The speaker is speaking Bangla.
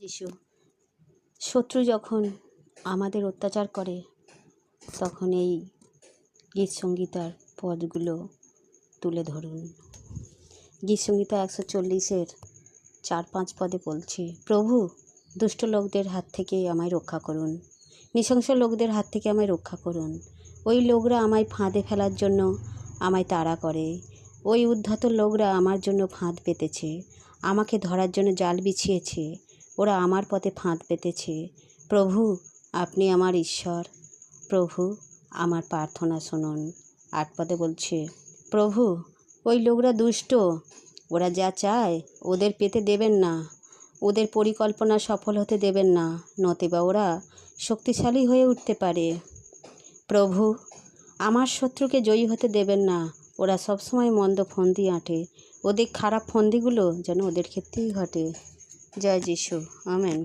যিশু, শত্রু যখন আমাদের অত্যাচার করে তখন এই গীত সংগীতার পদগুলো তুলে ধরুন। গীত সংগীতা 140-এর 4-5 পদে বলছে, প্রভু দুষ্ট লোকদের হাত থেকে আমায় রক্ষা করুন, নৃশংস লোকদের হাত থেকে আমায় রক্ষা করুন। ওই লোকরা আমায় ফাঁদে ফেলার জন্য আমায় তাড়া করে, ওই উদ্ধত লোকরা আমার জন্য ফাঁদ পেতেছে, আমাকে ধরার জন্য জাল বিছিয়েছে, ওরা আমার পথে ফাঁদ পেতেছে। প্রভু আপনি আমার ঈশ্বর, প্রভু আমার প্রার্থনা শুনুন। 8 পদে বলছে, প্রভু ওই লোকরা দুষ্ট, ওরা যা চায় ওদের পেতে দেবেন না, ওদের পরিকল্পনা সফল হতে দেবেন না, নতুবা ওরা শক্তিশালী হয়ে উঠতে পারে। প্রভু আমার শত্রুকে জয়ী হতে দেবেন না, ওরা সবসময় মন্দ ফন্দি আঁটে, ওদের খারাপ ফন্দিগুলো যেন ওদের ক্ষেত্রেই ঘটে। জয় যিশু, আমেন।